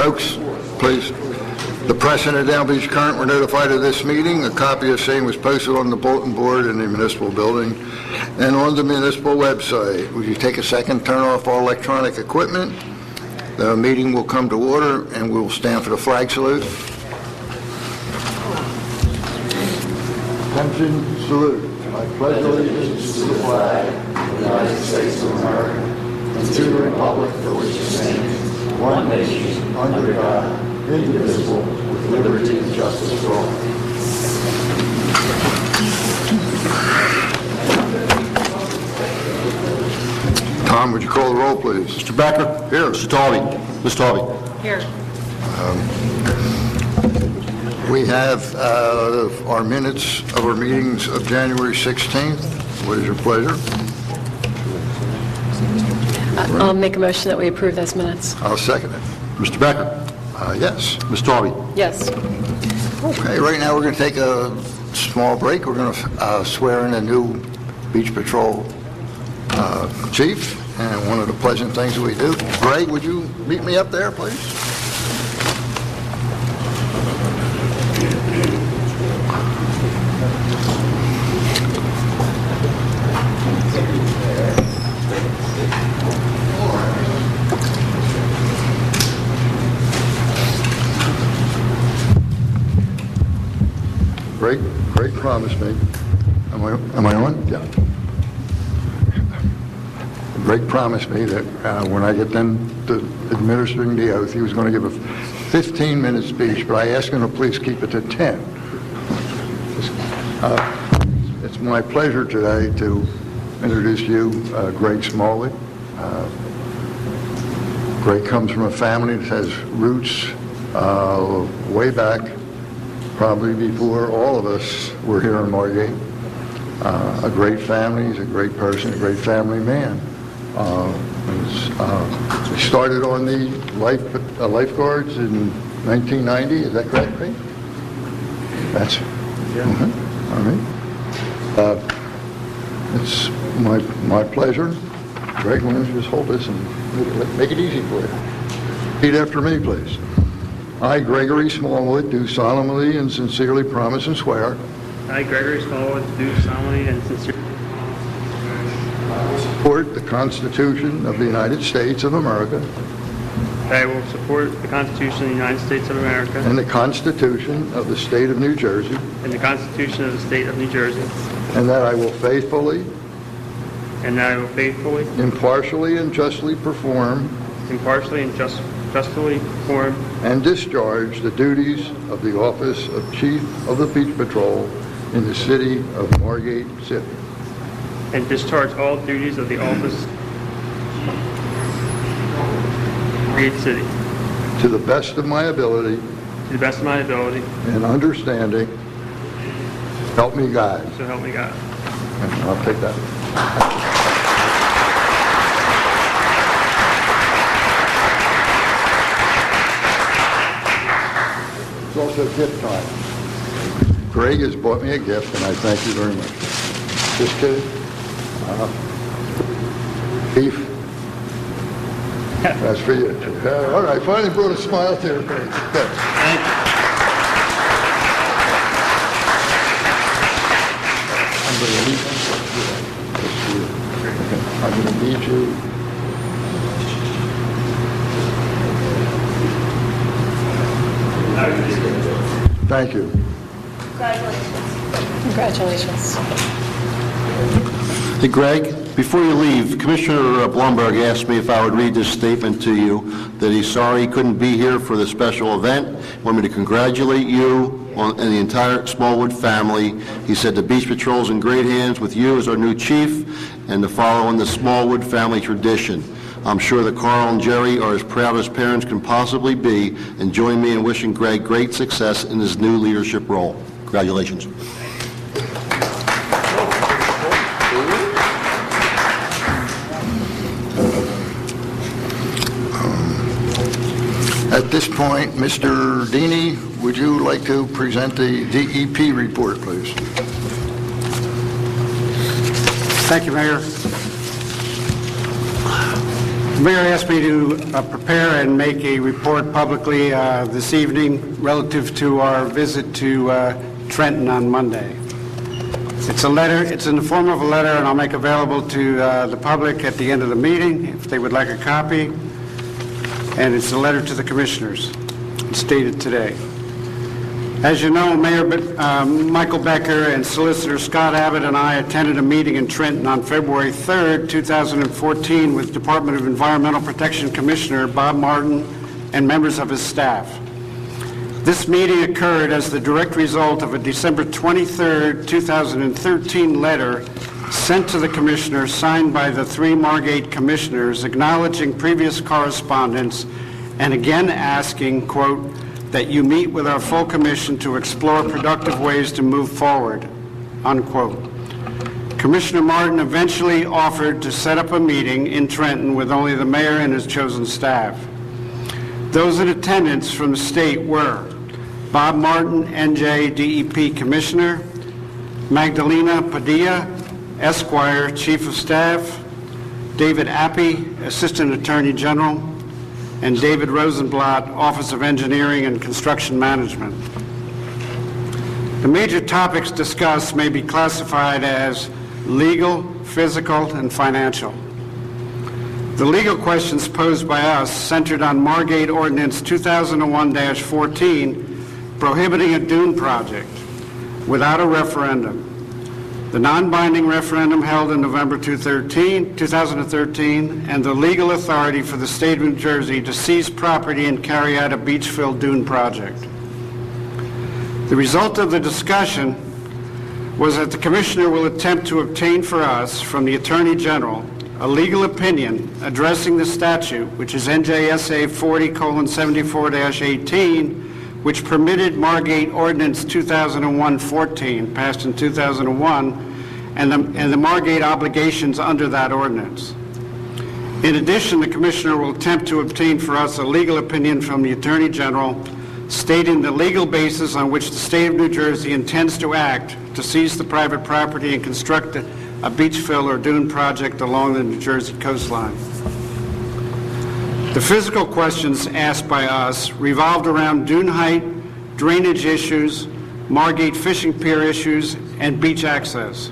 Folks, please. The press and the Down Beach Current were notified of this meeting. A copy of same was posted on the bulletin board in the municipal building and on the municipal website. Would you take a second, turn off all electronic equipment? The meeting will come to order, and we will stand for the flag salute. Attention, salute. I pledge allegiance to the flag of the United States of America and to the republic for which it stands, one nation, under God, indivisible, with liberty and justice for all. Tom, would you call the roll, please? Mr. Becker? Here. Mr. Talby? Ms. Talby? Here. We have our minutes of our meetings of January 16th. What is your pleasure? I'll make a motion that we approve those minutes. I'll second it. Mr. Becker? Yes. Ms. Talby? Yes. Okay, right now we're going to take a small break. We're going to swear in a new Beach Patrol chief, and one of the pleasant things that we do. Greg, would you meet me up there, please? Greg promised me. Am I on? Yeah. Greg promised me that when I get done administering the oath, he was going to give a 15-minute speech, but I asked him to please keep it to 10. It's my pleasure today to introduce you, Greg Smalley. Greg comes from a family that has roots way back, probably before all of us were here in Margate. A great family, he's a great person, a great family man. He started on the lifeguards in 1990, is that correct, Greg? That's, yeah. All right. It's my pleasure. Greg, why don't you just hold this and make it easy for you. Repeat after me, please. I, Gregory Smallwood, do solemnly and sincerely promise and swear. I, Gregory Smallwood, do solemnly and sincerely Support the Constitution of the United States of America. I will support the Constitution of the United States of America And the Constitution of the State of New Jersey. and the Constitution of the State of New Jersey, And that I will faithfully, impartially, and justly perform impartially and justly perform and discharge the duties of the office of Chief of the Beach Patrol in the city of Margate City. and discharge all duties of the office of Margate City To the best of my ability to the best of my ability, and understanding. Help me God. so help me God. And I'll take that. It's also gift time. Greg has bought me a gift, and I thank you very much. Just kidding. Beef. That's for you. All right, finally brought a smile to your face. Good. Thank you. I'm going to leave you. I'm going to need you. Thank you. Congratulations. Hey, Greg, before you leave, Commissioner Blumberg asked me if I would read this statement to you, that he's sorry he couldn't be here for the special event. Want me to congratulate you and the entire Smallwood family. He said the Beach Patrol's in great hands with you as our new chief and to follow in the Smallwood family tradition. I'm sure that Carl and Jerry are as proud as parents can possibly be, and join me in wishing Greg great success in his new leadership role. Congratulations. At this point, Mr. Deeney, would you like to present the DEP report, please? Thank you, Mayor. The mayor asked me to prepare and make a report publicly this evening relative to our visit to Trenton on Monday. It's a letter, it's in the form of a letter, and I'll make available to the public at the end of the meeting if they would like a copy. And it's a letter to the commissioners. It's dated today. As you know, Mayor Michael Becker and Solicitor Scott Abbott and I attended a meeting in Trenton on February 3rd, 2014 with Department of Environmental Protection Commissioner Bob Martin and members of his staff. This meeting occurred as the direct result of a December 23rd, 2013 letter sent to the commissioner signed by the three Margate commissioners acknowledging previous correspondence and again asking, quote, that you meet with our full commission to explore productive ways to move forward, unquote. Commissioner Martin eventually offered to set up a meeting in Trenton with only the mayor and his chosen staff. Those in attendance from the state were Bob Martin, NJ DEP Commissioner, Magdalena Padilla, Esquire, Chief of Staff, David Appy, Assistant Attorney General, and David Rosenblatt, Office of Engineering and Construction Management. The major topics discussed may be classified as legal, physical, and financial. The legal questions posed by us centered on Margate Ordinance 2001-14 prohibiting a dune project without a referendum. The non-binding referendum held in November 2013, and the legal authority for the state of New Jersey to seize property and carry out a beach-filled dune project. The result of the discussion was that the Commissioner will attempt to obtain for us from the Attorney General a legal opinion addressing the statute, which is NJSA 40:74-18, which permitted Margate Ordinance 2001-14, passed in 2001, and the Margate obligations under that ordinance. In addition, the Commissioner will attempt to obtain for us a legal opinion from the Attorney General stating the legal basis on which the state of New Jersey intends to act to seize the private property and construct a beach fill or dune project along the New Jersey coastline. The physical questions asked by us revolved around dune height, drainage issues, Margate fishing pier issues, and beach access.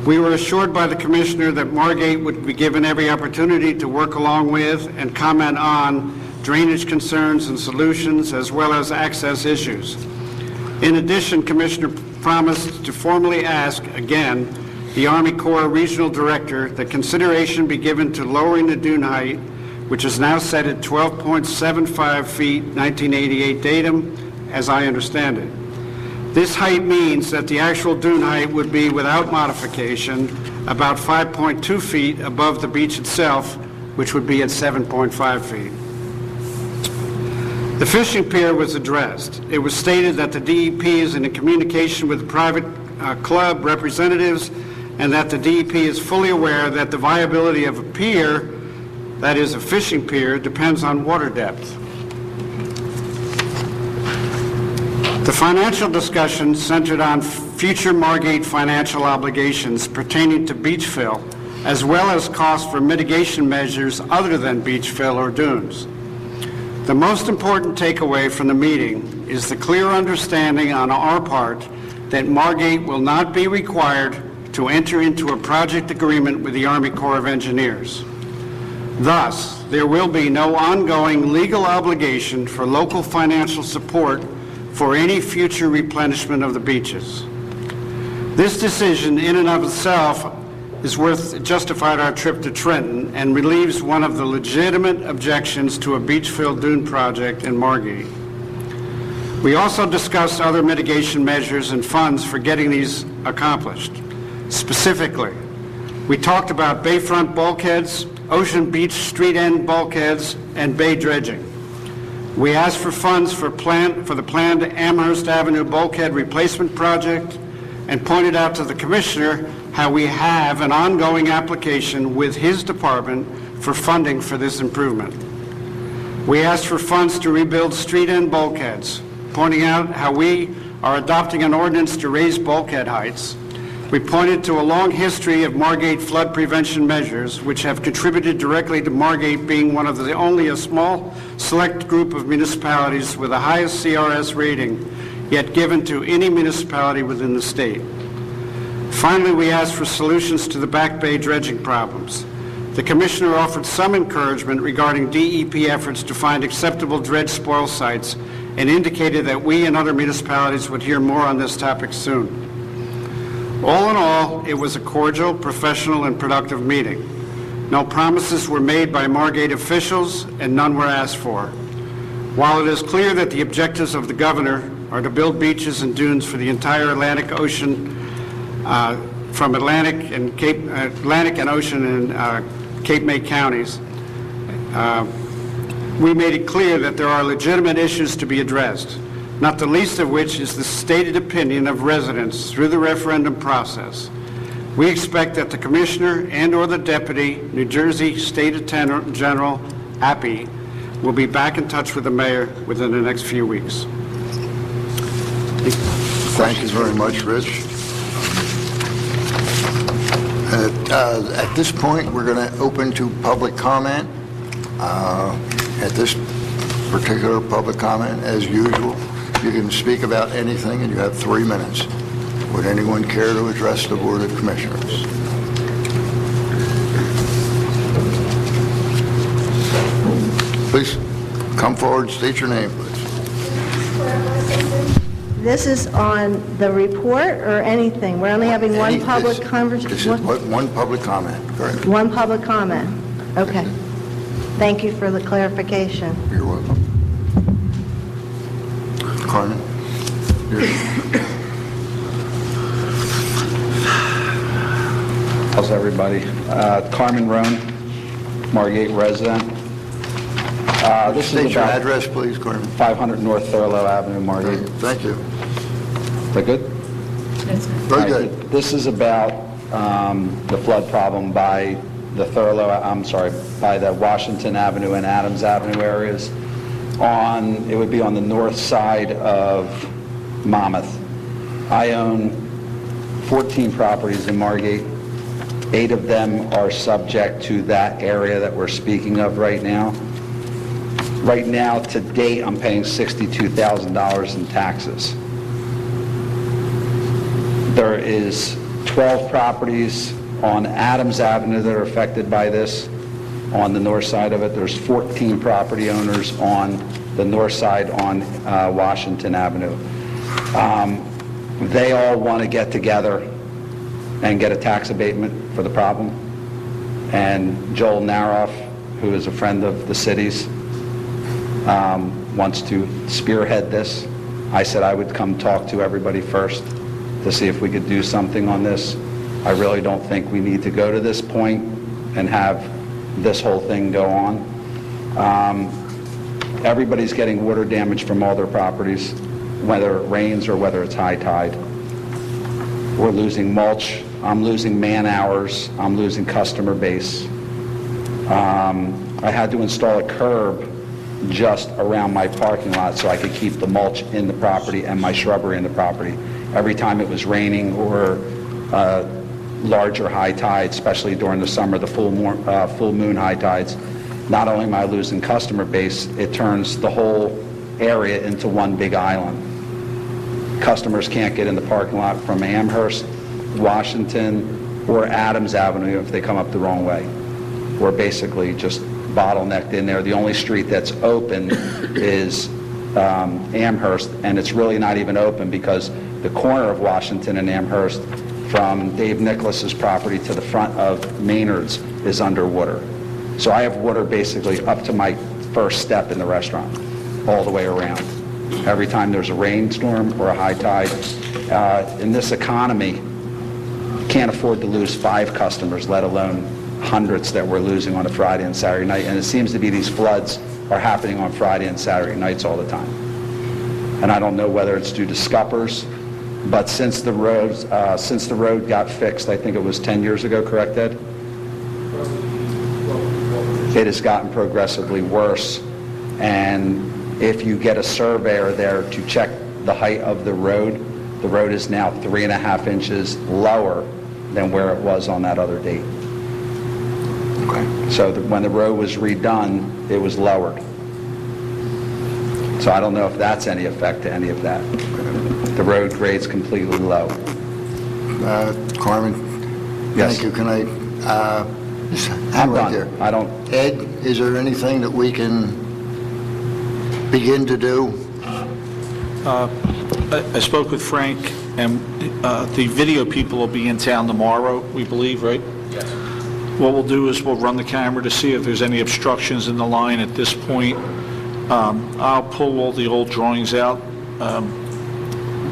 We were assured by the Commissioner that Margate would be given every opportunity to work along with and comment on drainage concerns and solutions, as well as access issues. In addition, Commissioner promised to formally ask, again, the Army Corps Regional Director that consideration be given to lowering the dune height, which is now set at 12.75 feet, 1988 datum, as I understand it. This height means that the actual dune height would be, without modification, about 5.2 feet above the beach itself, which would be at 7.5 feet. The fishing pier was addressed. It was stated that the DEP is in communication with private club representatives and that the DEP is fully aware that the viability of a pier, that is a fishing pier, depends on water depth. The financial discussion centered on future Margate financial obligations pertaining to beach fill, as well as costs for mitigation measures other than beach fill or dunes. The most important takeaway from the meeting is the clear understanding on our part that Margate will not be required to enter into a project agreement with the Army Corps of Engineers. Thus, there will be no ongoing legal obligation for local financial support for any future replenishment of the beaches. This decision in and of itself is justified our trip to Trenton and relieves one of the legitimate objections to a beach-filled dune project in Margate. We also discussed other mitigation measures and funds for getting these accomplished. Specifically, we talked about bayfront bulkheads, Ocean Beach street end bulkheads, and bay dredging. We asked for funds for the planned Amherst Avenue bulkhead replacement project and pointed out to the Commissioner how we have an ongoing application with his department for funding for this improvement. We asked for funds to rebuild street end bulkheads, pointing out how we are adopting an ordinance to raise bulkhead heights We pointed to a long history of Margate flood prevention measures, which have contributed directly to Margate being one of the only a small select group of municipalities with the highest CRS rating yet given to any municipality within the state. Finally, we asked for solutions to the Back Bay dredging problems. The Commissioner offered some encouragement regarding DEP efforts to find acceptable dredge spoil sites and indicated that we and other municipalities would hear more on this topic soon. All in all, it was a cordial, professional, and productive meeting. No promises were made by Margate officials, and none were asked for. While it is clear that the objectives of the Governor are to build beaches and dunes for the entire Atlantic Ocean, from Atlantic and Ocean and Cape May counties, we made it clear that there are legitimate issues to be addressed, not the least of which is the stated opinion of residents through the referendum process. We expect that the Commissioner and/or the Deputy New Jersey State Attorney General, Appy, will be back in touch with the Mayor within the next few weeks. Thank you very much, Rich. At this point, we're going to open to public comment. At this particular public comment, as usual, you can speak about anything, and you have 3 minutes. Would anyone care to address the Board of Commissioners? Please come forward, state your name, please. This is on the report or anything? We're only having one public This conversation? is one public comment, correct? One public comment. Okay. Thank you for the clarification. You're welcome. Carmen? How's everybody? Carmen Roan, Margate resident. This State is your about address, please, Carmen. 500 North Thurlow Avenue, Margate. Thank you. Is that good? Very good. This is about the flood problem by the by the Washington Avenue and Adams Avenue areas. It would be on the north side of Monmouth. I own 14 properties in Margate. 8 of them are subject to that area that we're speaking of right now. Right now, to date, I'm paying $62,000 in taxes. There is 12 properties on Adams Avenue that are affected by this. On the north side of it, there's 14 property owners on the north side on Washington Avenue. They all want to get together and get a tax abatement for the problem. And Joel Naroff, who is a friend of the city's, wants to spearhead this. I said I would come talk to everybody first to see if we could do something on this. I really don't think we need to go to this point and have this whole thing go on. Everybody's getting water damage from all their properties, whether it rains or whether it's high tide. We're losing mulch. I'm losing man hours. I'm losing customer base. I had to install a curb just around my parking lot so I could keep the mulch in the property and my shrubbery in the property. Every time it was raining or larger high tides, especially during the summer, the full moon high tides, not only am I losing customer base, it turns the whole area into one big island. Customers can't get in the parking lot from Amherst, Washington, or Adams Avenue if they come up the wrong way. We're basically just bottlenecked in there. The only street that's open is Amherst, and it's really not even open because the corner of Washington and Amherst from Dave Nicholas's property to the front of Maynard's is underwater. So I have water basically up to my first step in the restaurant, all the way around. Every time there's a rainstorm or a high tide, in this economy, can't afford to lose 5 customers, let alone hundreds that we're losing on a Friday and Saturday night. And it seems to be these floods are happening on Friday and Saturday nights all the time. And I don't know whether it's due to scuppers, but since the road got fixed, I think it was 10 years ago, correct, Ed? It has gotten progressively worse. And if you get a surveyor there to check the height of the road, The road is now 3.5 inches lower than where it was on that other date. Okay. So when the road was redone, it was lowered. So I don't know if that's any effect to any of that. The road grade's completely low. Carmen? Yes. Thank you. Can I, just I'm hang right done. there. I don't, Ed, is there anything that we can begin to do? I spoke with Frank, and the video people will be in town tomorrow, we believe, right? Yes. What we'll do is we'll run the camera to see if there's any obstructions in the line at this point. I'll pull all the old drawings out,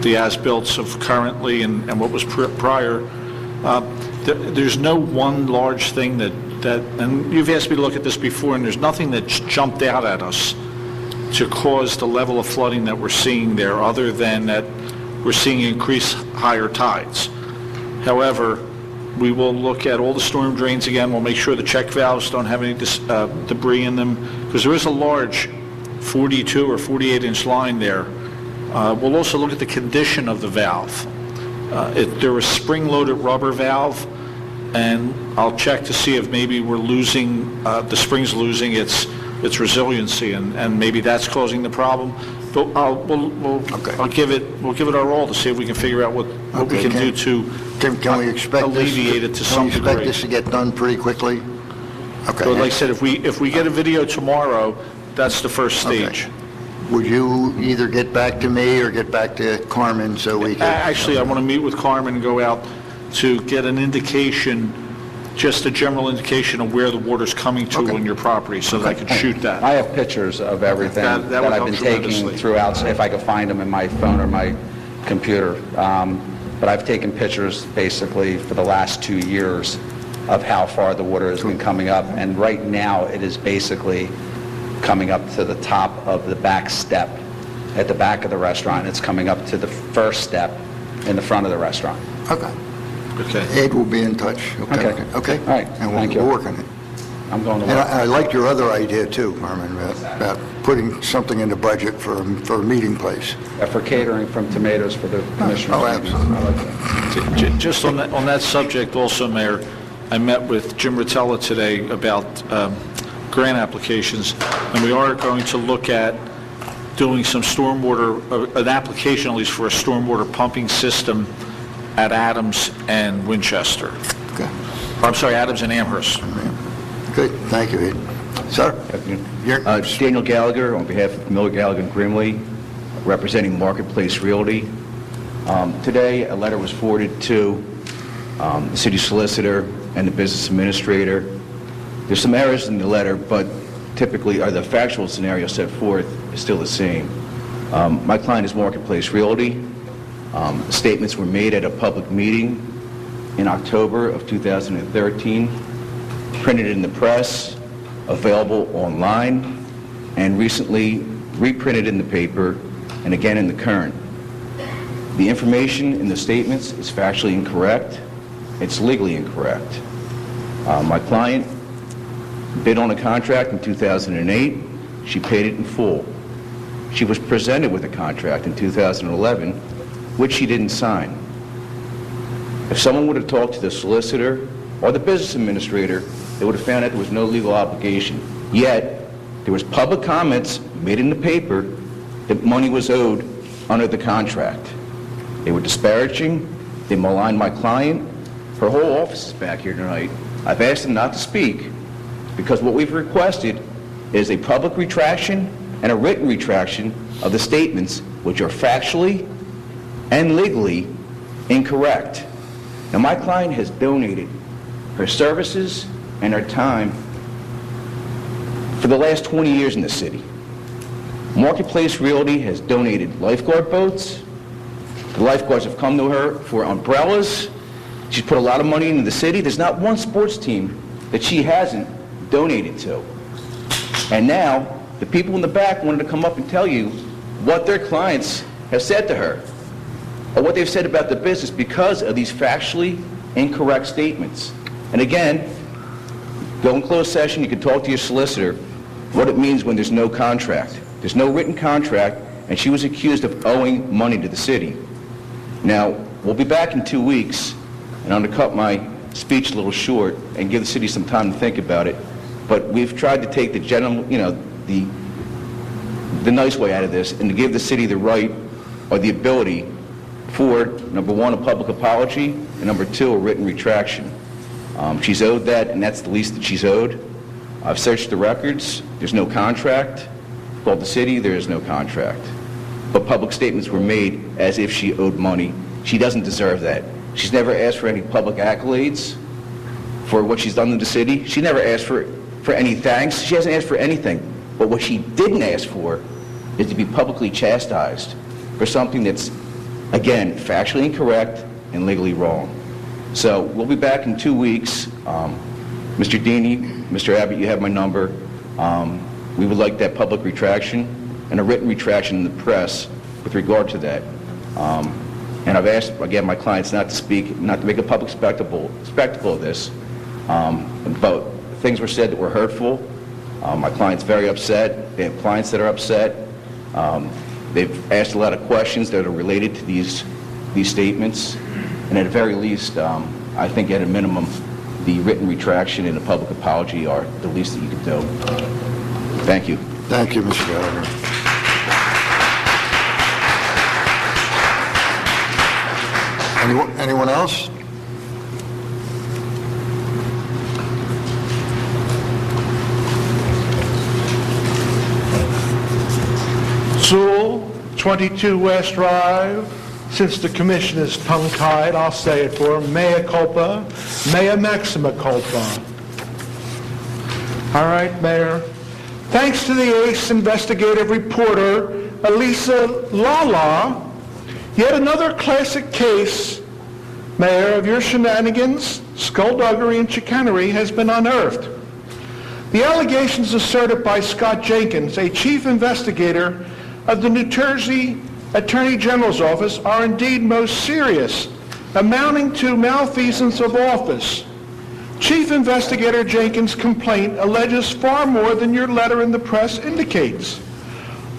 the as-built of currently and what was prior. There's no one large thing that, and you've asked me to look at this before, and there's nothing that's jumped out at us to cause the level of flooding that we're seeing there, other than that we're seeing increased higher tides. However, we will look at all the storm drains again. We'll make sure the check valves don't have any debris in them, because there is a large 42 or 48-inch line there. We'll also look at the condition of the valve. There was spring-loaded rubber valve, and I'll check to see if maybe we're losing, the spring's losing its resiliency, and maybe that's causing the problem. But we'll give it our all to see if we can figure out what we can do to Can we expect alleviate it to some Can we expect degree. this to get done pretty quickly? Okay. So like I said, if we get a video tomorrow, that's the first stage. Okay. Would you either get back to me or get back to Carmen so we can... Actually, I want to meet with Carmen and go out to get an indication, just a general indication of where the water's coming to on your property, so that I could shoot that. I have pictures of everything That that would I've help been taking tremendously. throughout, if I could find them in my phone or my computer. But I've taken pictures basically for the last 2 years of how far the water has been coming up. And right now, it is basically coming up to the top of the back step at the back of the restaurant. It's coming up to the first step in the front of the restaurant. Okay. Okay. Ed will be in touch. Okay. Okay? All right. And Thank you. we'll work on it. I'm going to And work. I liked your other idea too, Carmen, about putting something in the budget for a meeting place. For catering from tomatoes for the commissioners. Oh, absolutely. I like that. Just on that subject also, Mayor, I met with Jim Rotella today about grant applications, and we are going to look at doing some stormwater, an application at least for a stormwater pumping system at Adams and Winchester. Okay. I'm sorry, Adams and Amherst. Good, thank you, Ed. Sir? You're- Daniel Gallagher, on behalf of Miller Gallagher and Grimley, representing Marketplace Realty. Today, a letter was forwarded to the city solicitor and the business administrator. There's some errors in the letter, but typically, the factual scenario set forth is still the same. My client is Marketplace Realty. Statements were made at a public meeting in October of 2013, printed in the press, available online, and recently reprinted in the paper and again in the Current. The information in the statements is factually incorrect. It's legally incorrect. My client bid on a contract in 2008. She paid it in full. She was presented with a contract in 2011, which she didn't sign. If someone would have talked to the solicitor or the business administrator, they would have found that there was no legal obligation. Yet, there was public comments made in the paper that money was owed under the contract. They were disparaging. They maligned my client. Her whole office is back here tonight. I've asked them not to speak because what we've requested is a public retraction and a written retraction of the statements which are factually and legally incorrect. Now, my client has donated her services and her time for the last 20 years in the city. Marketplace Realty has donated lifeguard boats. The lifeguards have come to her for umbrellas. She's put a lot of money into the city. There's not one sports team that she hasn't donated to. And now, the people in the back wanted to come up and tell you what their clients have said to her, or what they've said about the business because of these factually incorrect statements. And again, go in closed session, you can talk to your solicitor what it means when there's no contract. There's no written contract, and she was accused of owing money to the city. Now, we'll be back in 2 weeks, and I'm going to cut my speech a little short and give the city some time to think about it. But we've tried to take the general, the nice way out of this, and to give the city the right or the ability for, number one, a public apology, and number two, a written retraction. She's owed that, and that's the least that she's owed. I've searched the records. There's no contract. Called the city, there is no contract. But public statements were made as if she owed money. She doesn't deserve that. She's never asked for any public accolades for what she's done to the city. She never asked for any thanks. She hasn't asked for anything. But what she didn't ask for is to be publicly chastised for something that's, again, factually incorrect and legally wrong. So we'll be back in 2 weeks. Mr. Deeney, Mr. Abbott, you have my number. We would like that public retraction and a written retraction in the press with regard to that. And I've asked, again, my clients not to speak, not to make a public spectacle of this. But things were said that were hurtful. My client's very upset. They have clients that are upset. They've asked a lot of questions that are related to these statements. And at the very least, I think at a minimum, the written retraction and the public apology are the least that you can do. Thank you. Thank you, Mr. Gallagher. Anyone else? Sewell, 22 West Drive. Since the commission is tongue-tied, I'll say it for them. Mea culpa, mea maxima culpa. All right, Mayor. Thanks to the ACE investigative reporter, Elisa Lala, yet another classic case, Mayor, of your shenanigans, skullduggery, and chicanery has been unearthed. The allegations asserted by Scott Jenkins, a chief investigator of the New Jersey Attorney General's office, are indeed most serious, amounting to malfeasance of office. Chief Investigator Jenkins' complaint alleges far more than your letter in the press indicates.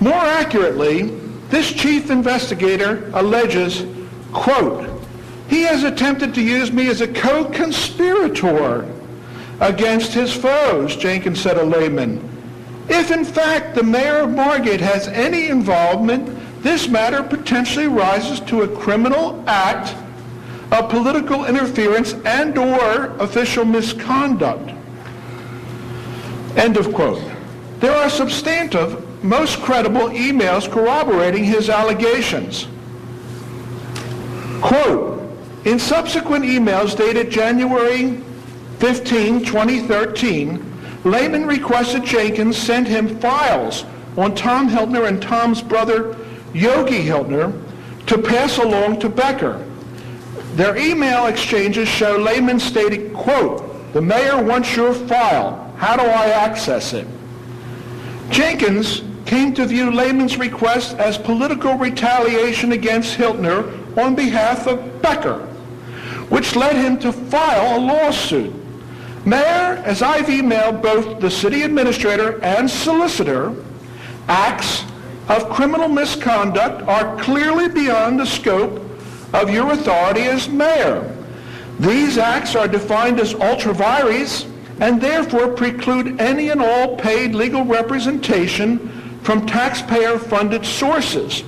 More accurately, this chief investigator alleges, quote, he has attempted to use me as a co-conspirator against his foes, Jenkins said of Lehman. If in fact the mayor of Margate has any involvement, this matter potentially rises to a criminal act of political interference and/or official misconduct. End of quote. There are substantive, most credible emails corroborating his allegations. Quote, in subsequent emails dated January 15, 2013, Lehman requested Jenkins send him files on Tom Hiltner and Tom's brother Yogi Hiltner to pass along to Becker. Their email exchanges show Lehman stating, quote, the mayor wants your file. How do I access it? Jenkins came to view Lehman's request as political retaliation against Hiltner on behalf of Becker, which led him to file a lawsuit. Mayor, as I've emailed both the city administrator and solicitor, acts of criminal misconduct are clearly beyond the scope of your authority as mayor. These acts are defined as ultra vires and therefore preclude any and all paid legal representation from taxpayer-funded sources.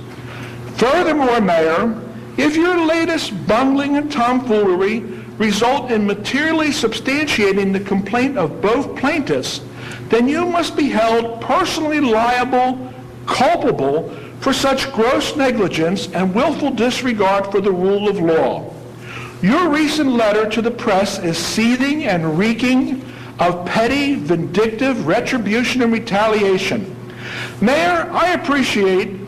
Furthermore, Mayor, if your latest bungling and tomfoolery result in materially substantiating the complaint of both plaintiffs, then you must be held personally liable, culpable for such gross negligence and willful disregard for the rule of law. Your recent letter to the press is seething and reeking of petty, vindictive retribution and retaliation. Mayor, I appreciate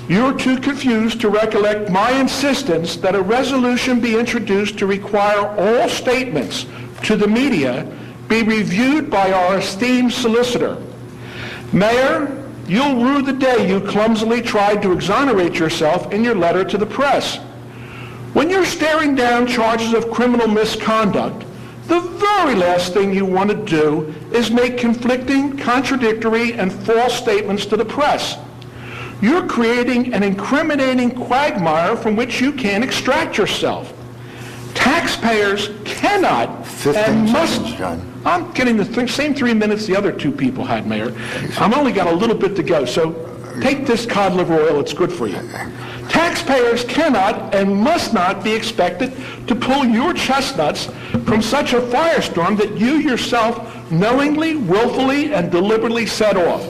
you're too confused to recollect my insistence that a resolution be introduced to require all statements to the media be reviewed by our esteemed solicitor. Mayor, you'll rue the day you clumsily tried to exonerate yourself in your letter to the press. When you're staring down charges of criminal misconduct, the very last thing you want to do is make conflicting, contradictory, and false statements to the press. You're creating an incriminating quagmire from which you can't extract yourself. Taxpayers cannot 15 and must... seconds, John. I'm getting the same 3 minutes the other two people had, Mayor. I've only got a little bit to go, so take this cod liver oil, it's good for you. Taxpayers cannot and must not be expected to pull your chestnuts from such a firestorm that you yourself knowingly, willfully, and deliberately set off.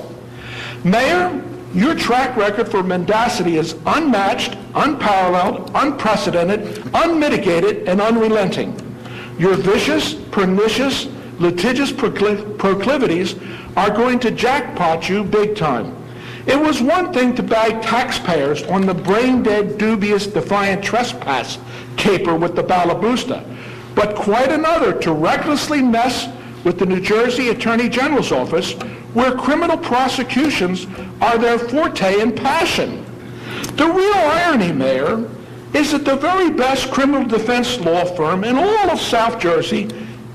Mayor, your track record for mendacity is unmatched, unparalleled, unprecedented, unmitigated, and unrelenting. Your vicious, pernicious, litigious proclivities are going to jackpot you big time. It was one thing to bag taxpayers on the brain-dead, dubious, defiant trespass caper with the Balabusta, but quite another to recklessly mess with the New Jersey Attorney General's office, where criminal prosecutions are their forte and passion. The real irony, Mayor, is that the very best criminal defense law firm in all of South Jersey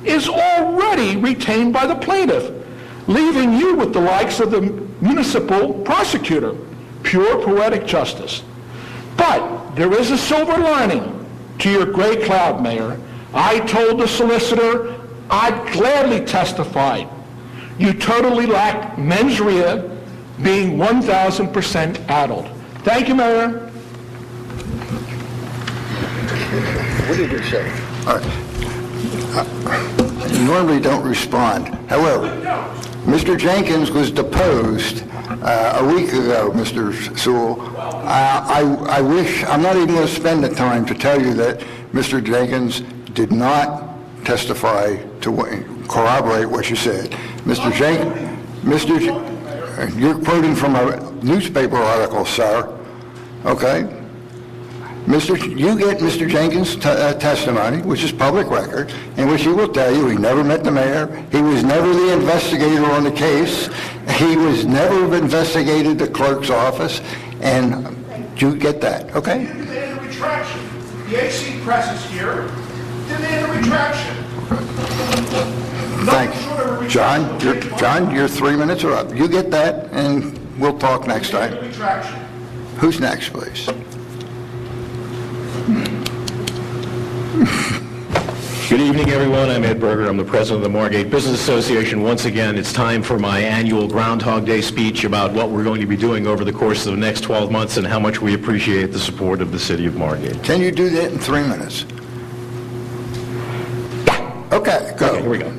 is already retained by the plaintiff, leaving you with the likes of the municipal prosecutor. Pure poetic justice. But there is a silver lining to your gray cloud, Mayor. I told the solicitor I'd gladly testify. You totally lack mens rea, being 1,000% addled. Thank you, Mayor. What did you say? You normally don't respond. However, Mr. Jenkins was deposed a week ago, Mr. Sewell. I wish, I'm not even going to spend the time to tell you that Mr. Jenkins did not testify to corroborate what you said. Mr. Jenkins, you're quoting from a newspaper article, sir. Okay? You get Mr. Jenkins' testimony, which is public record, in which he will tell you he never met the mayor, he was never the investigator on the case, he was never investigated the clerk's office, and you get that, okay? Demand a retraction. The AC press is here. Demand a retraction. Thanks. John, your 3 minutes are up. You get that, and we'll talk next time. Retraction. Who's next, please? Good evening, everyone. I'm Ed Berger. I'm the president of the Margate Business Association. Once again, it's time for my annual Groundhog Day speech about what we're going to be doing over the course of the next 12 months and how much we appreciate the support of the city of Margate. Can you do that in 3 minutes? Okay, go. Okay, here we go.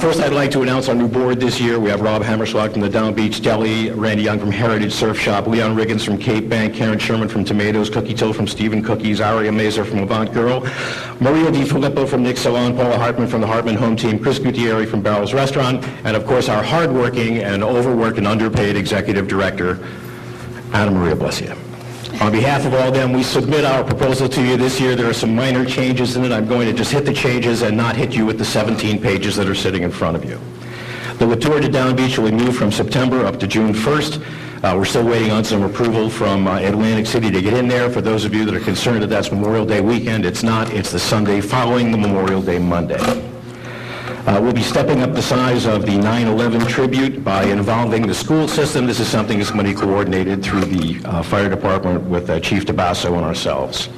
First, I'd like to announce our new board this year. We have Rob Hammerschlag from the Down Beach Deli, Randy Young from Heritage Surf Shop, Leon Riggins from Cape Bank, Karen Sherman from Tomatoes, Cookie Till from Stephen Cookies, Aria Mazer from Avant Girl, Maria DiFilippo from Nick Salon, Paula Hartman from the Hartman Home Team, Chris Gutierrez from Barrels Restaurant, and of course our hardworking and overworked and underpaid executive director, Anna Maria, bless you. On behalf of all of them, we submit our proposal to you this year. There are some minor changes in it. I'm going to just hit the changes and not hit you with the 17 pages that are sitting in front of you. The Latour to Down Beach will be moved from September up to June 1st. We're still waiting on some approval from Atlantic City to get in there. For those of you that are concerned that that's Memorial Day weekend, it's not. It's the Sunday following the Memorial Day Monday. We'll be stepping up the size of the 9/11 tribute by involving the school system. This is something that's going to be coordinated through the fire department with Chief Tabasso and ourselves.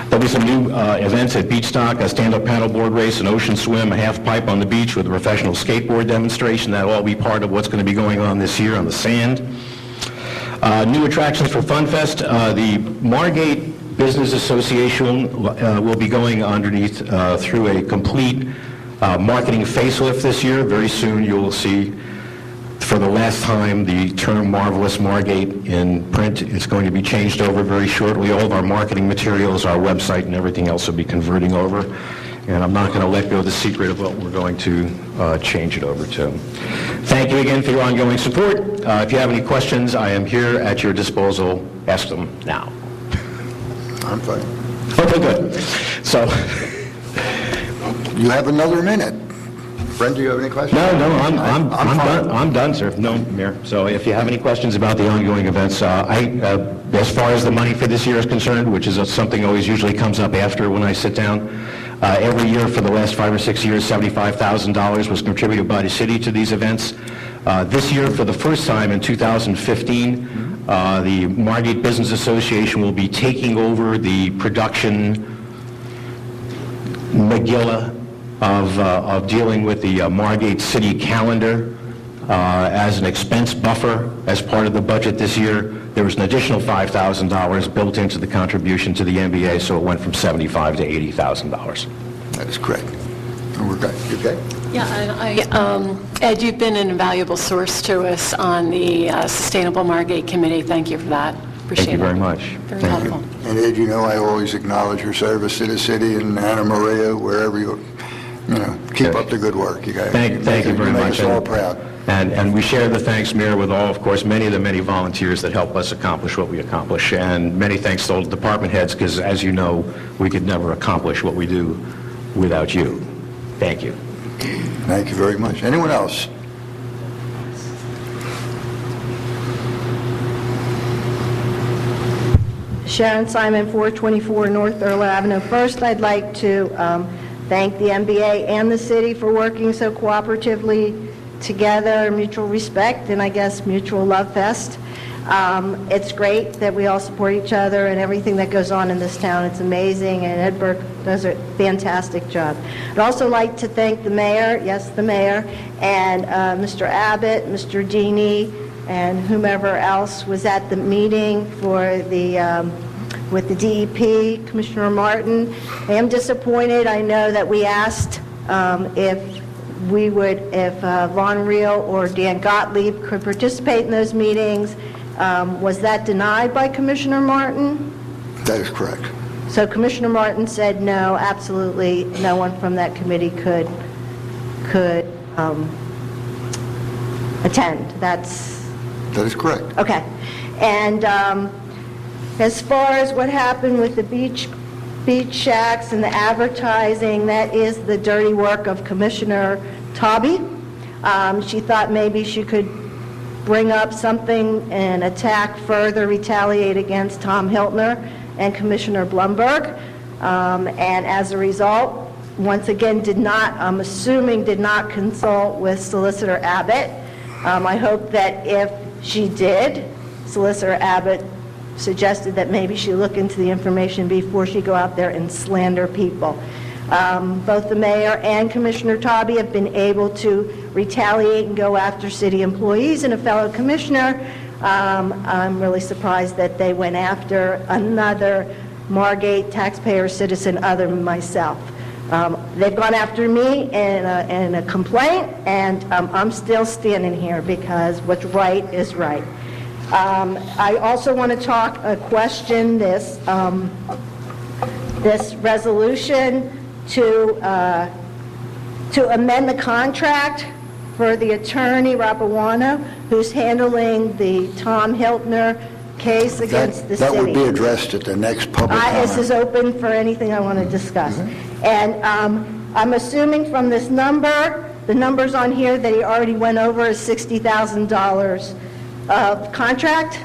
There'll be some new events at Beach Stock, a stand-up paddleboard race, an ocean swim, a half pipe on the beach with a professional skateboard demonstration. That'll all be part of what's going to be going on this year on the sand. New attractions for FunFest. The Margate Business Association will be going underneath through a complete marketing facelift this year. Very soon you will see, for the last time, the term Marvelous Margate in print. It's going to be changed over very shortly. All of our marketing materials, our website, and everything else will be converting over. And I'm not going to let go of the secret of what we're going to change it over to. Thank you again for your ongoing support. If you have any questions, I am here at your disposal. Ask them now. I'm fine. Okay, good. So... You have another minute. Brent, do you have any questions? No, I'm done. I'm done, sir. No, Mayor. So if you have any questions about the ongoing events, as far as the money for this year is concerned, which is something always usually comes up after when I sit down, every year for the last 5 or 6 years, $75,000 was contributed by the city to these events. This year, for the first time in 2015, The Margate Business Association will be taking over the production Megillah of dealing with the Margate City Calendar as an expense buffer as part of the budget this year. There was an additional $5,000 built into the contribution to the NBA, so it went from $75,000 to $80,000. That is correct. And we're good. You okay? Yeah, Ed, you've been an invaluable source to us on the Sustainable Margate Committee. Thank you for that. Appreciate it. Thank you very much. Very Thank helpful. you. And Ed, you know I always acknowledge your service to the city and Anna Maria, wherever you keep up the good work. You guys. Thank you very much. You make us all proud. And we share the thanks, Mayor, with all, of course, many of the many volunteers that help us accomplish what we accomplish. And many thanks to all the department heads, because as you know, we could never accomplish what we do without you. Thank you. Thank you very much. Anyone else? Sharon Simon, 424 North Earl Avenue. First, I'd like to thank the MBA and the city for working so cooperatively together, mutual respect, and I guess mutual love fest. It's great that we all support each other and everything that goes on in this town. It's amazing, and Ed Burke does a fantastic job. I'd also like to thank the mayor, yes, the mayor, and Mr. Abbott, Mr. Dini, and whomever else was at the meeting for the with the DEP, Commissioner Martin. I am disappointed. I know that we asked if Von Reel or Dan Gottlieb could participate in those meetings. Was that denied by Commissioner Martin? That is correct. So Commissioner Martin said no, absolutely no one from that committee could attend. That is correct. Okay. And as far as what happened with the beach shacks and the advertising, that is the dirty work of Commissioner Tobby. She thought maybe she could bring up something and attack further, retaliate against Tom Hiltner and Commissioner Blumberg. And as a result, once again, I'm assuming did not consult with Solicitor Abbott. I hope that if she did, Solicitor Abbott suggested that maybe she look into the information before she go out there and slander people. Both the mayor and Commissioner Tobby have been able to retaliate and go after city employees and a fellow commissioner. I'm really surprised that they went after another Margate taxpayer citizen other than myself. They've gone after me in a complaint, and I'm still standing here because what's right is right. I also want to question this resolution to amend the contract for the attorney, Rapawano, who's handling the Tom Hiltner case against the city. That would be addressed at the next public comment. This is open for anything I want to discuss. And I'm assuming from this number, the numbers on here that he already went over is $60,000 of contract.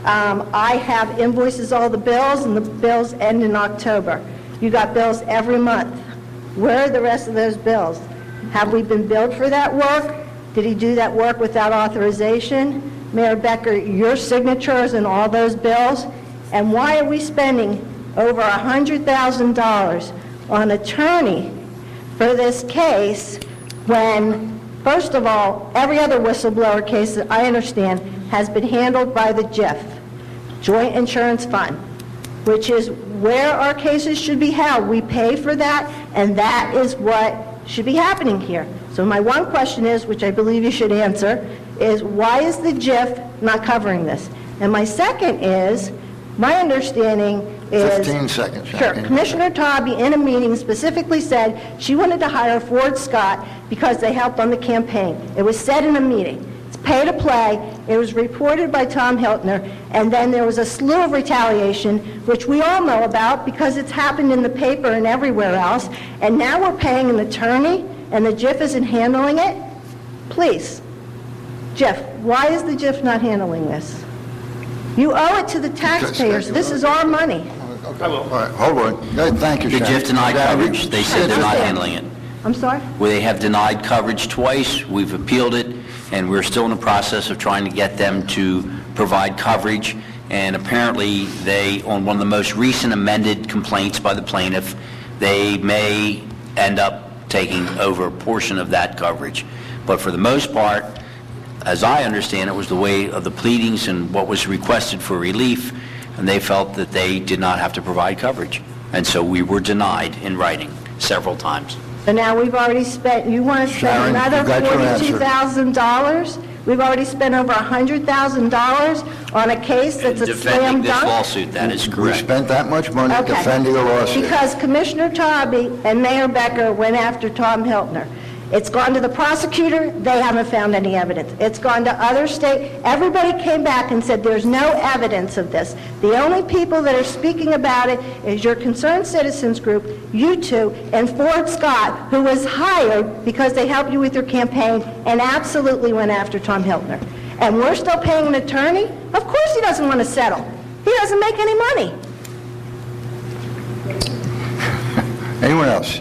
I have invoices, all the bills, and the bills end in October. You got bills every month. Where are the rest of those bills? Have we been billed for that work? Did he do that work without authorization? Mayor Becker, your signatures in all those bills? And why are we spending over $100,000 on attorney for this case when, first of all, every other whistleblower case that I understand has been handled by the JIF, Joint Insurance Fund, which is where our cases should be held. We pay for that, and that is what should be happening here. So my one question is, which I believe you should answer, is why is the JIF not covering this? And my second is, my understanding is... 15 seconds. Sure. Commissioner Tobby, in a meeting, specifically said she wanted to hire Ford Scott because they helped on the campaign. It was said in a meeting. It's pay to play. It was reported by Tom Hiltner, and then there was a slew of retaliation, which we all know about because it's happened in the paper and everywhere else, and now we're paying an attorney, and the JIF isn't handling it? Please, JIF, why is the JIF not handling this? You owe it to the taxpayers. This is our money. Okay. All right, hold on. Thank you, The Sharon. JIF denied coverage. They said they're not handling it. I'm sorry? Well, they have denied coverage twice. We've appealed it, and we're still in the process of trying to get them to provide coverage, and apparently they, on one of the most recent amended complaints by the plaintiff, they may end up taking over a portion of that coverage. But for the most part, as I understand it, was the way of the pleadings and what was requested for relief, and they felt that they did not have to provide coverage. And so we were denied in writing several times. So now we've already spent, you want to spend Sharon, another you got your answer. $42,000? We've already spent over $100,000 on a case that's a Defending slam this dunk? lawsuit, that is We correct. spent that much money Okay. defending a lawsuit. Because Commissioner Tobey and Mayor Becker went after Tom Hiltner. It's gone to the prosecutor, they haven't found any evidence. It's gone to other state, everybody came back and said there's no evidence of this. The only people that are speaking about it is your Concerned Citizens Group, you two, and Ford Scott, who was hired because they helped you with your campaign and absolutely went after Tom Hiltner. And we're still paying an attorney? Of course he doesn't want to settle. He doesn't make any money. Anyone else?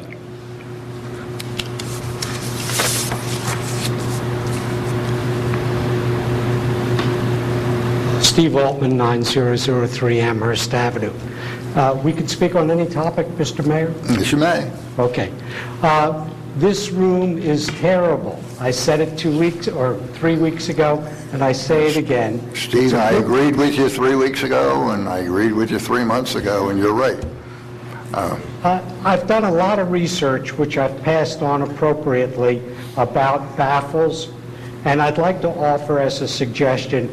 Steve Altman, 9003 Amherst Avenue. We can speak on any topic, Mr. Mayor? Yes, you may. Okay. This room is terrible. I said it 2 weeks or 3 weeks ago, and I say it again. Steve, I agreed with you 3 weeks ago, and I agreed with you 3 months ago, and you're right. I've done a lot of research, which I've passed on appropriately, about baffles, and I'd like to offer as a suggestion,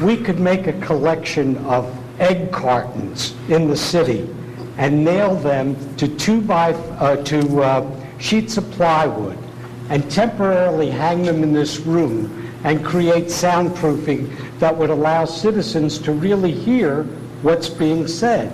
we could make a collection of egg cartons in the city and nail them to sheets of plywood and temporarily hang them in this room and create soundproofing that would allow citizens to really hear what's being said.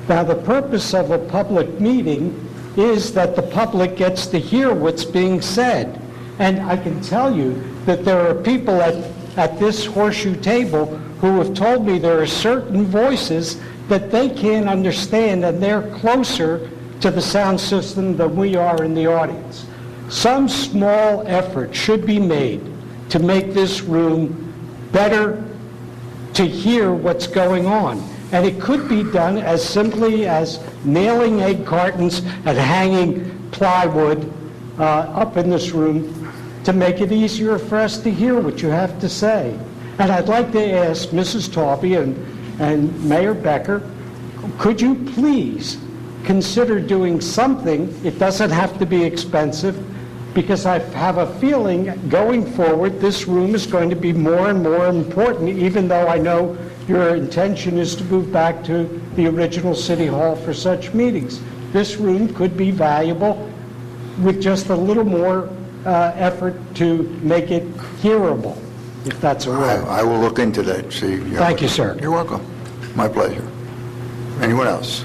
Now, the purpose of a public meeting is that the public gets to hear what's being said. And I can tell you that there are people at this horseshoe table who have told me there are certain voices that they can't understand, and they're closer to the sound system than we are in the audience. Some small effort should be made to make this room better to hear what's going on. And it could be done as simply as nailing egg cartons and hanging plywood up in this room to make it easier for us to hear what you have to say. And I'd like to ask Mrs. Taube and Mayor Becker, could you please consider doing something? It doesn't have to be expensive, because I have a feeling going forward this room is going to be more and more important, even though I know your intention is to move back to the original City Hall for such meetings. This room could be valuable with just a little more effort to make it hearable, if that's a word. I will look into that, see. Thank you, sir. You're welcome. My pleasure. Anyone else?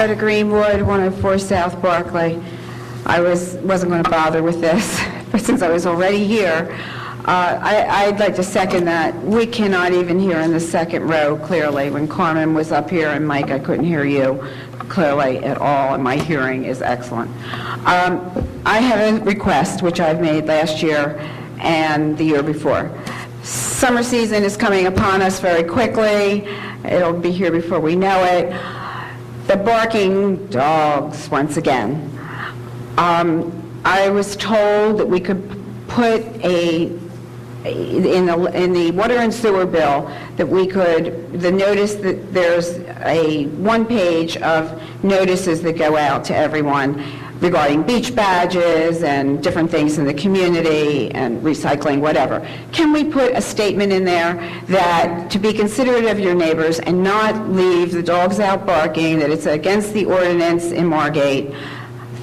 At Greenwood, 104 South Barclay. I wasn't going to bother with this, but since I was already here, I'd like to second that. We cannot even hear in the second row clearly. When Carmen was up here and Mike, I couldn't hear you clearly at all, and my hearing is excellent. I have a request, which I've made last year and the year before. Summer season is coming upon us very quickly. It'll be here before we know it. The barking dogs, once again. I was told that we could put in the water and sewer bill, that we could, the notice that there's a 1 page of notices that go out to everyone regarding beach badges and different things in the community and recycling, whatever. Can we put a statement in there that to be considerate of your neighbors and not leave the dogs out barking, that it's against the ordinance in Margate?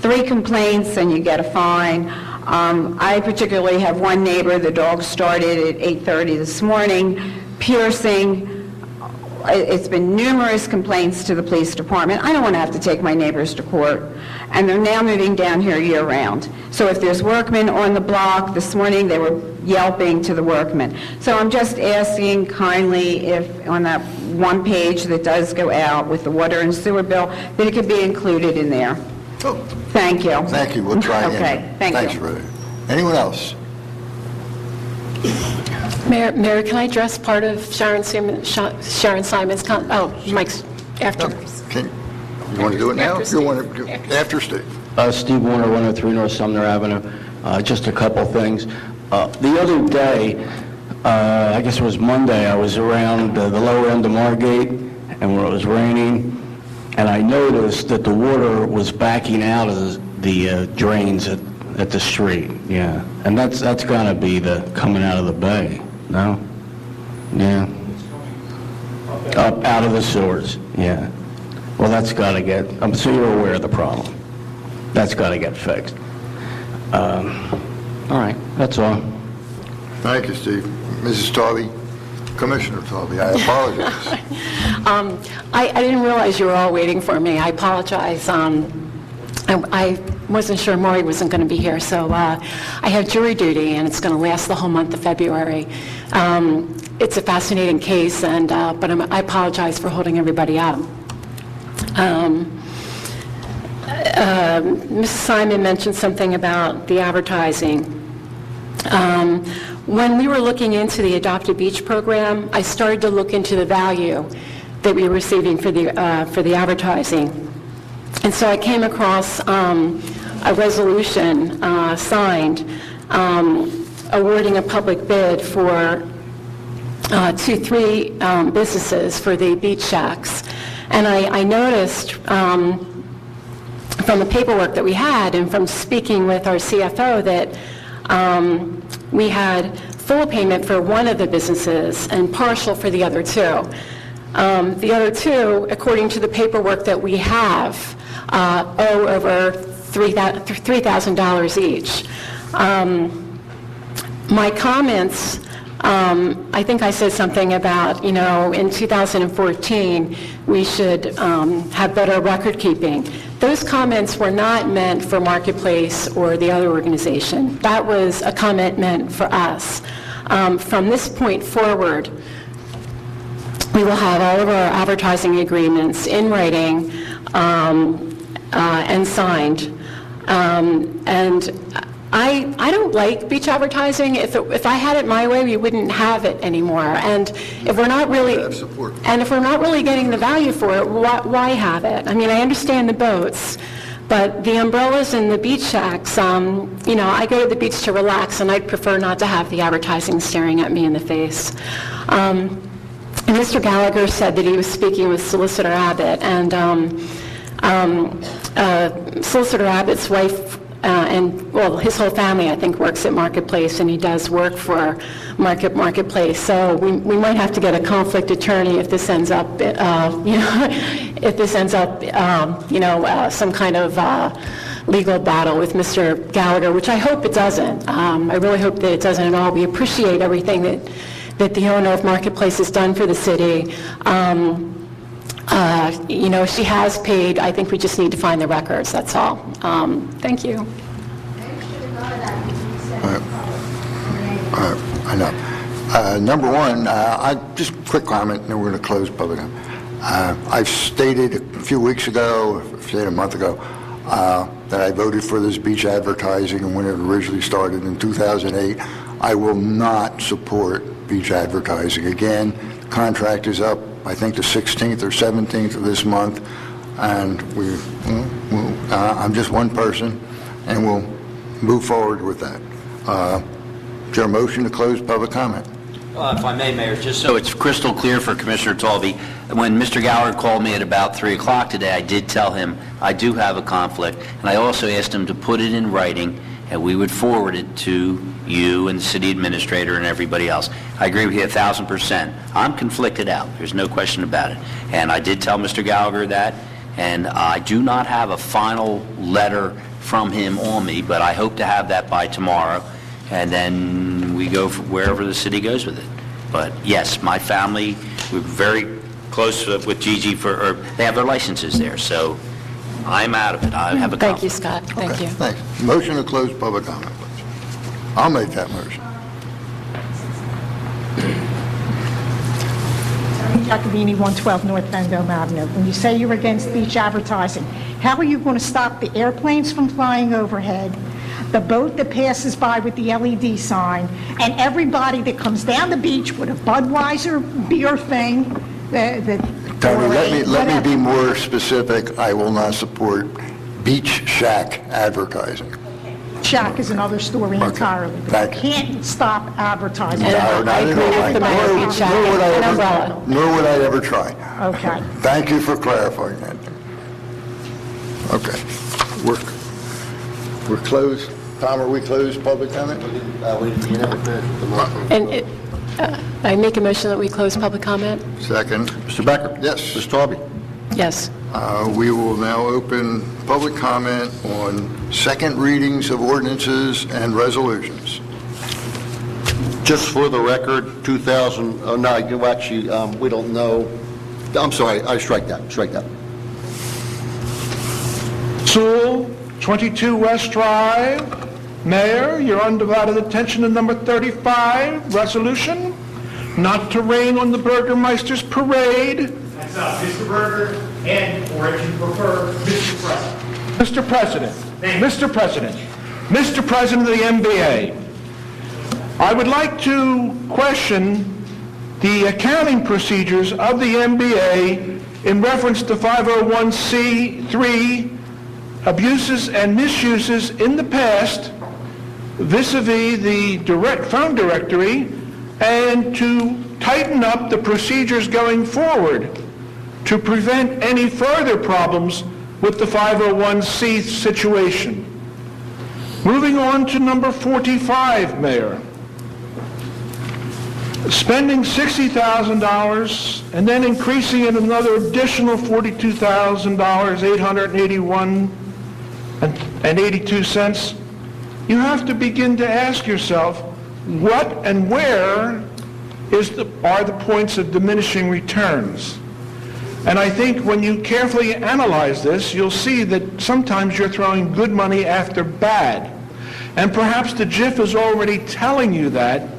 3 complaints and you get a fine. I particularly have one neighbor, the dog started at 8:30 this morning, piercing. It's been numerous complaints to the police department. I don't want to have to take my neighbors to court. And they're now moving down here year-round. So if there's workmen on the block, this morning they were yelping to the workmen. So I'm just asking kindly if on that 1 page that does go out with the water and sewer bill, that it could be included in there. Oh, Thank you. thank you. We'll try again. Okay, thank you. Thanks, Ruth. Anyone else? Mayor, can I address part of Sharon Simon's Mike's after? Okay. You want to do it now? After You want to after Steve? Steve Warner, 103 North Sumner Avenue. Just a couple things. The other day, I guess it was Monday, I was around the lower end of Margate, and when it was raining, and I noticed that the water was backing out of the drains at the street. Yeah, and that's got to be coming out of the bay. No? Yeah. Up out of the sewers. Yeah. Well, that's got to get. So you're aware of the problem. That's got to get fixed. All right, that's all. Thank you, Steve. Mrs. Taube, Commissioner Taube, I apologize. I didn't realize you were all waiting for me. I apologize. I wasn't sure Maury wasn't going to be here, so I have jury duty, and it's going to last the whole month of February. It's a fascinating case, and but I apologize for holding everybody up. Mrs. Simon mentioned something about the advertising. When we were looking into the Adopt a Beach program, I started to look into the value that we were receiving for the advertising. And so I came across a resolution signed awarding a public bid for three businesses for the beach shacks. And I noticed from the paperwork that we had and from speaking with our CFO that we had full payment for one of the businesses and partial for the other two. The other two, according to the paperwork that we have, owe over $3,000 each. My comments, I think I said something about, in 2014, we should have better record keeping. Those comments were not meant for Marketplace or the other organization. That was a comment meant for us. From this point forward, we will have all of our advertising agreements in writing and signed. And I don't like beach advertising. If I had it my way, we wouldn't have it anymore. And if we're not really getting the value for it, why have it? I mean, I understand the boats, but the umbrellas and the beach shacks, I go to the beach to relax, and I'd prefer not to have the advertising staring at me in the face. And Mr. Gallagher said that he was speaking with Solicitor Abbott, and Solicitor Abbott's wife his whole family, I think, works at Marketplace, and he does work for Marketplace. So we might have to get a conflict attorney if this ends up, some kind of legal battle with Mr. Gallagher, which I hope it doesn't. I really hope that it doesn't at all. We appreciate everything that the owner of Marketplace has done for the city. She has paid. I think we just need to find the records, that's all. Thank you. I know. Number one, just a quick comment, and then we're going to close public comment. I've stated a few weeks ago, a month ago, that I voted for this beach advertising, and when it originally started in 2008, I will not support beach advertising. Again, the contract is up, I think, the 16th or 17th of this month, and I'm just one person, and we'll move forward with that. Is there a motion to close public comment? If I may, Mayor, just so it's crystal clear for Commissioner Taube, when Mr. Gallagher called me at about 3 o'clock today, I did tell him I do have a conflict, and I also asked him to put it in writing, and we would forward it to you and the city administrator and everybody else. I agree with you 1,000%. I'm conflicted out. There's no question about it. And I did tell Mr. Gallagher that, and I do not have a final letter from him on me, but I hope to have that by tomorrow, and then we go wherever the city goes with it. But yes, my family, we're very close with Gigi they have their licenses there, so I'm out of it. I have a Thank you, Scott. Thank you. Thanks. Motion to close public comment, please. I'll make that motion. Giacobini, 112 North Vendome Avenue. When you say you're against beach advertising, how are you going to stop the airplanes from flying overhead, the boat that passes by with the LED sign, and everybody that comes down the beach with a Budweiser beer thing, Tony, let me be more specific. I will not support Beach Shack advertising. Shack is another story entirely. Thank you. Can't stop advertising. And I agree with the mayor, Beach Shack, and umbrella. Nor would I ever try. Okay. Thank you for clarifying that. Okay. We're closed. Tom, are we closed, public comment? And I make a motion that we close public comment? Second. Mr. Becker? Yes. Mr. Talby? Yes. We will now open public comment on second readings of ordinances and resolutions. Just for the record, we don't know. I'm sorry, I strike that. Sewell, 22 West Drive. Mayor, your undivided attention to number 35, resolution, not to rain on the Burgermeister's parade. That's Mr. Berger, or if you prefer, Mr. President. Mr. President of the MBA, I would like to question the accounting procedures of the MBA in reference to 501c3 abuses and misuses in the past vis-a-vis the phone directory, and to tighten up the procedures going forward to prevent any further problems with the 501c situation. Moving on to number 45, Mayor. Spending $60,000 and then increasing it another additional $42,881.82, you have to begin to ask yourself, what and where are the points of diminishing returns? And I think when you carefully analyze this, you'll see that sometimes you're throwing good money after bad. And perhaps the JIF is already telling you that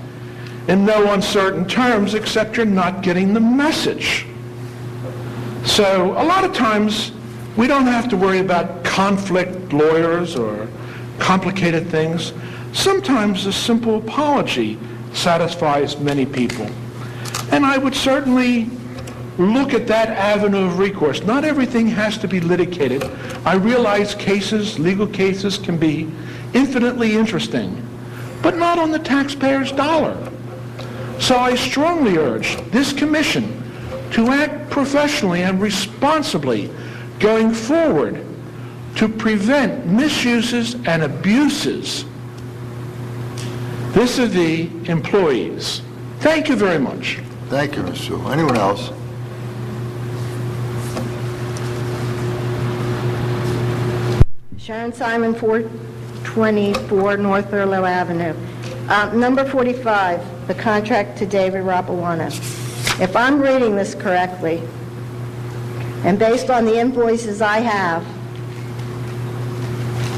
in no uncertain terms, except you're not getting the message. So a lot of times, we don't have to worry about conflict lawyers or complicated things. Sometimes a simple apology satisfies many people. And I would certainly look at that avenue of recourse. Not everything has to be litigated. I realize legal cases can be infinitely interesting, but not on the taxpayer's dollar. So I strongly urge this commission to act professionally and responsibly going forward to prevent misuses and abuses vis-a-vis employees. Thank you very much. Thank you, Mr. Sewell. Anyone else? Sharon Simon, 424 North Thurlow Avenue. Number 45, the contract to David Rapawana. If I'm reading this correctly, and based on the invoices I have,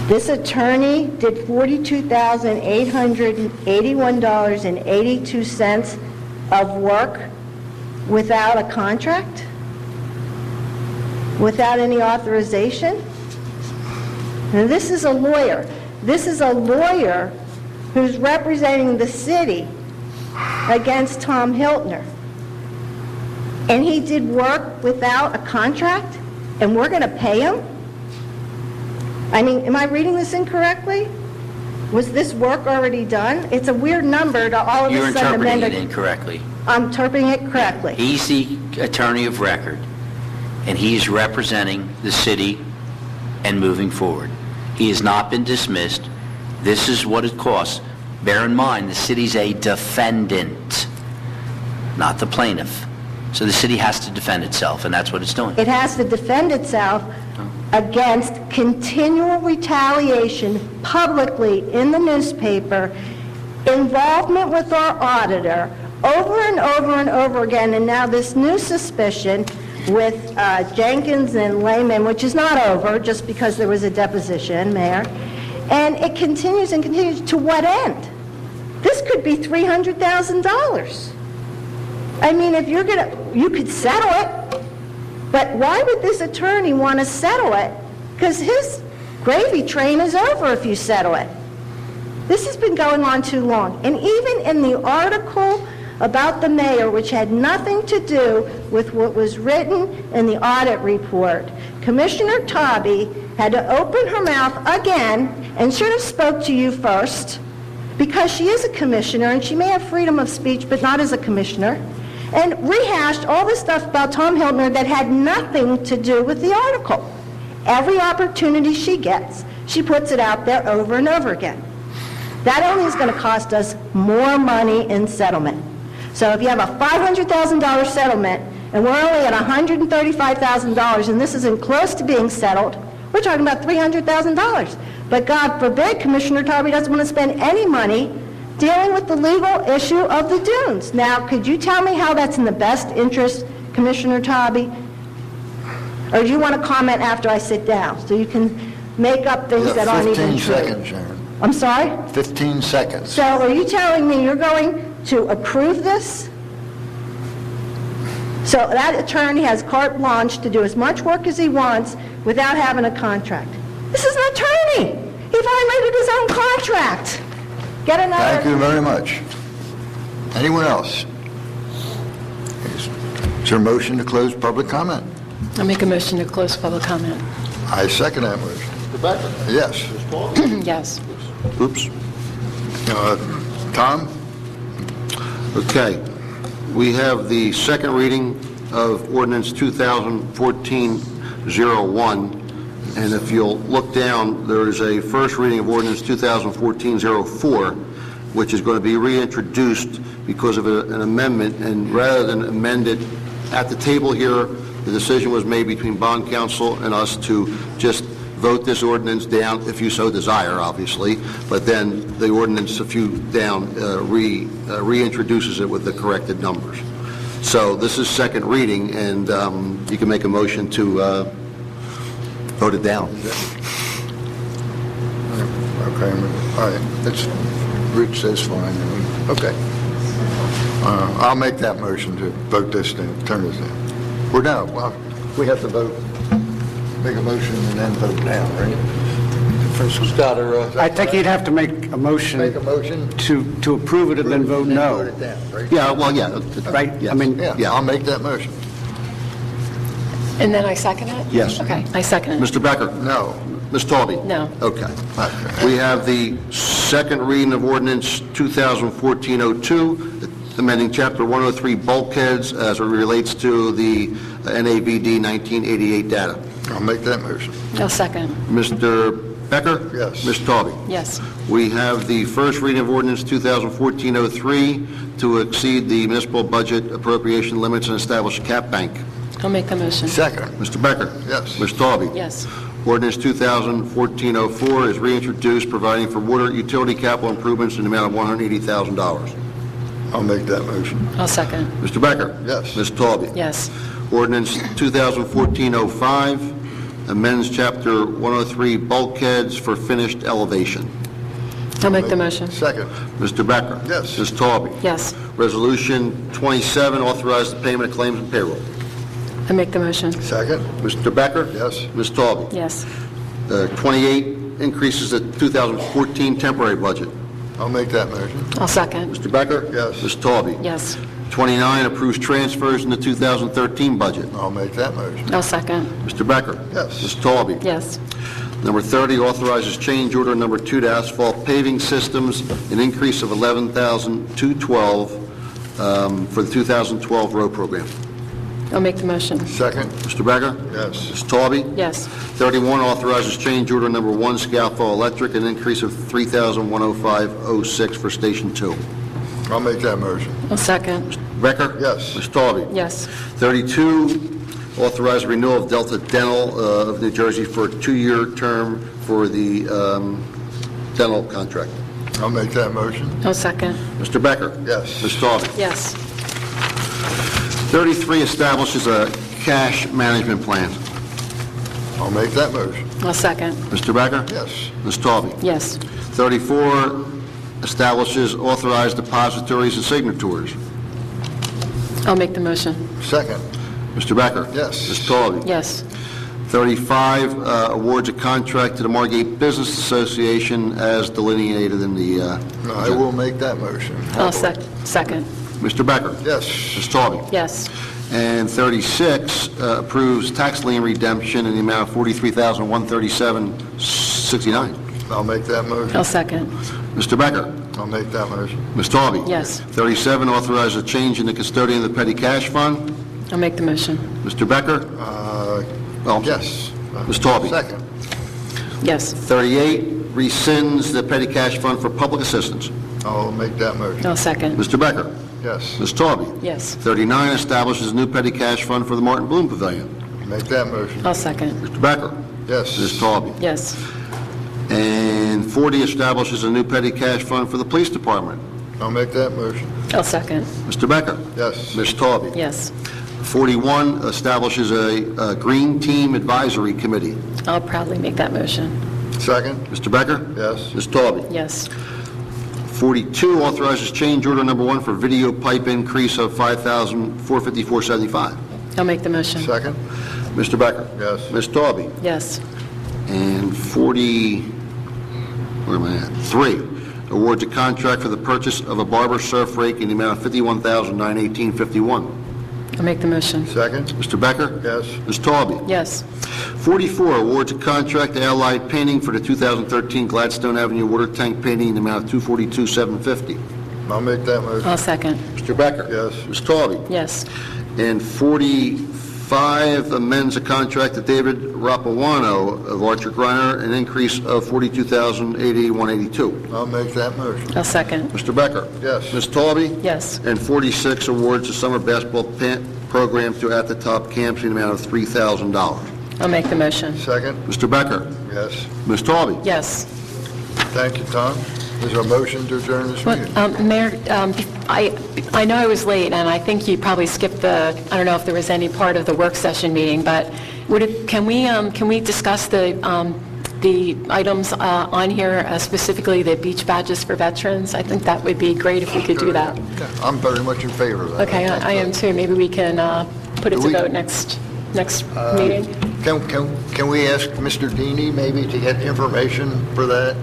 this attorney did $42,881.82 of work without a contract? Without any authorization? Now, this is a lawyer. This is a lawyer who's representing the city against Tom Hiltner. And he did work without a contract, and we're going to pay him? I mean, am I reading this incorrectly? Was this work already done? It's a weird number to all of a You're sudden amend interpreting it. it incorrectly. I'm interpreting it correctly. He's the attorney of record, and he's representing the city and moving forward. He has not been dismissed. This is what it costs. Bear in mind, the city's a defendant, not the plaintiff. So the city has to defend itself, and that's what it's doing. It has to defend itself against continual retaliation publicly in the newspaper, involvement with our auditor, over and over and over again, and now this new suspicion with Jenkins and Lehman, which is not over just because there was a deposition, Mayor, and it continues and continues. To what end? This could be $300,000. I mean, if you're gonna, you could settle it, but why would this attorney want to settle it? Because his gravy train is over if you settle it. This has been going on too long. And even in the article about the mayor, which had nothing to do with what was written in the audit report, Commissioner Tobby had to open her mouth again and should have spoke to you first, because she is a commissioner and she may have freedom of speech, but not as a commissioner, and rehashed all this stuff about Tom Hiltner that had nothing to do with the article. Every opportunity she gets, she puts it out there over and over again. That only is going to cost us more money in settlement. So if you have a $500,000 settlement and we're only at $135,000 and this isn't close to being settled, we're talking about $300,000. But God forbid Commissioner Tobby doesn't want to spend any money dealing with the legal issue of the dunes. Now, could you tell me how that's in the best interest, Commissioner Tobby? Or do you want to comment after I sit down so you can make up things that aren't even true? 15 seconds, Sharon. I'm sorry? 15 seconds. So are you telling me you're going to approve this? So that attorney has carte blanche to do as much work as he wants without having a contract. This is an attorney. He violated his own contract. Get another... Thank you very much. Anyone else? Is there a motion to close public comment? I'll make a motion to close public comment. I second that motion. Rebecca? Yes. Yes. Oops. Tom? Okay. We have the second reading of ordinance 2014-01, and if you'll look down, there is a first reading of ordinance 2014-04, which is going to be reintroduced because of an amendment, and rather than amend it at the table here, the decision was made between bond counsel and us to just vote this ordinance down, if you so desire, obviously, but then the ordinance, a few down, reintroduces it with the corrected numbers. So this is second reading, and you can make a motion to vote it down. Okay, all right. Rich says fine. Okay. I'll make that motion to vote this down, turn this down. We're down. Well, we have to vote, make a motion and then vote down, right? First, I think you'd have to make a motion. Make a motion? To approve it and then vote no. Vote it down, right? Yeah, well, yeah. Right? Yes. I mean, Yeah, I'll make that motion. And then I second it? Yes. Okay, I second it. Mr. Becker? No. Ms. Talby? No. Okay. We have the second reading of ordinance 2014-02, amending Chapter 103 bulkheads as it relates to the NAVD 1988 data. I'll make that motion. I'll second. Mr. Becker? Yes. Ms. Talby? Yes. We have the first reading of ordinance 2014-03 to exceed the municipal budget appropriation limits and establish a cap bank. I'll make the motion. Second. Mr. Becker? Yes. Ms. Talby? Yes. Ordinance 2014-04 is reintroduced, providing for water utility capital improvements in the amount of $180,000. I'll make that motion. I'll second. Mr. Becker? Yes. Ms. Talby? Yes. Ordinance 2014-05 amends Chapter 103 bulkheads for finished elevation. I'll make the motion. Second. Mr. Becker? Yes. Ms. Talby? Yes. Resolution 27 authorizes the payment of claims and payroll. I make the motion. Second. Mr. Becker? Yes. Ms. Talby? Yes. 28 increases the 2014 temporary budget. I'll make that motion. I'll second. Mr. Becker? Yes. Ms. Talby? Yes. 29 approves transfers in the 2013 budget. I'll make that motion. I'll second. Mr. Becker? Yes. Ms. Talby? Yes. Number 30 authorizes change order number 2 to asphalt paving systems, an increase of $11,212 for the 2012 road program. I'll make the motion. Second. Mr. Becker? Yes. Ms. Talby? Yes. 31 authorizes change order number 1, Scalfo Electric, an increase of $3,105.06 for Station 2. I'll make that motion. I'll second. Becker? Yes. Ms. Talby? Yes. 32, authorize renewal of Delta Dental of New Jersey for a 2-year term for the dental contract. I'll make that motion. I'll second. Mr. Becker? Yes. Ms. Talby? Yes. 33 establishes a cash management plan. I'll make that motion. I'll second. Mr. Becker? Yes. Ms. Talby? Yes. 34 establishes authorized depositories and signatories. I'll make the motion. Second. Mr. Becker? Yes. Ms. Talby? Yes. 35, awards a contract to the Margate Business Association as delineated in the... I will make that motion. I'll second. Mr. Becker? Yes. Ms. Taube? Yes. And 36, approves tax lien redemption in the amount of $43,137.69. I'll make that motion. I'll second. Mr. Becker? I'll make that motion. Ms. Taube? Yes. 37, authorize a change in the custodian of the petty cash fund. I'll make the motion. Mr. Becker? Yes. Ms. Taube? Second. Yes. 38, rescinds the petty cash fund for public assistance. I'll make that motion. I'll second. Mr. Becker? Yes. Ms. Taube? Yes. 39, establishes a new petty cash fund for the Martin Bloom Pavilion. Make that motion. I'll second. Mr. Becker? Yes. Ms. Taube? Yes. And 40, establishes a new petty cash fund for the police department. I'll make that motion. I'll second. Mr. Becker? Yes. Ms. Taube? Yes. 41, establishes a Green Team Advisory Committee. I'll proudly make that motion. Second. Mr. Becker? Yes. Ms. Taube? Yes. 42, authorizes change order number 1 for video pipe increase of $5,454.75. I'll make the motion. Second. Mr. Becker? Yes. Ms. Taube? Yes. And 40, where am I at? 3, awards a contract for the purchase of a barber surf rake in the amount of $51,918.51. I'll make the motion. Second. Mr. Becker? Yes. Ms. Taube? Yes. 44, awards a contract to Allied Painting for the 2013 Gladstone Avenue water tank painting in the amount of $242,750. I'll make that motion. I'll second. Mr. Becker? Yes. Ms. Taube? Yes. And 45, amends a contract to David Rapawano of Archer Griner, an increase of $42,081.82. I'll make that motion. I'll second. Mr. Becker? Yes. Ms. Taube? Yes. And 46, awards a summer basketball program to At the Top Camps in the amount of $3,000. I'll make the motion. Second. Mr. Becker? Yes. Ms. Taube? Yes. Thank you, Tom. Is there a motion to adjourn this meeting? Mayor, I know I was late, and I think you probably skipped I don't know if there was any part of the work session meeting, but can we discuss the items on here, specifically the beach badges for veterans? I think that would be great if we could do that. Yeah, I'm very much in favor of that. Okay, I am too. Maybe we can put it to vote next meeting. Can we ask Mr. Deeney maybe to get information for that?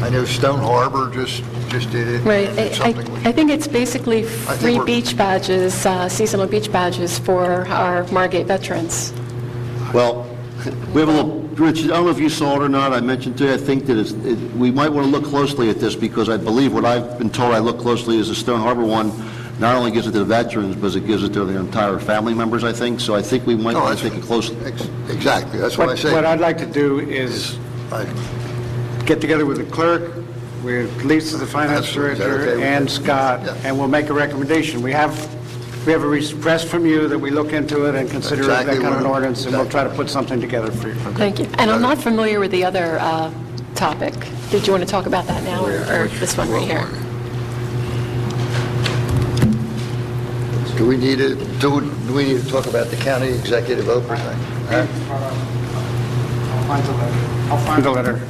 I know Stone Harbor just did it. Right. It's something we- I think it's basically free beach badges, seasonal beach badges for our Margate veterans. Well, we have a little, Rich, I don't know if you saw it or not, I mentioned to you, I think that we might want to look closely at this, because I believe what I've been told I look closely is the Stone Harbor one not only gives it to the veterans, but it gives it to their entire family members, I think, so I think we might want to take a close... Exactly, that's what I say. What I'd like to do is get together with the clerk, with Lisa, the finance director, and Scott, and we'll make a recommendation. We have a request from you that we look into it and consider that kind of an ordinance, and we'll try to put something together for you. Thank you. And I'm not familiar with the other topic. Did you want to talk about that now, or this one right here? Do we need to talk about the county executive Oprah thing? Huh? I'll find a letter.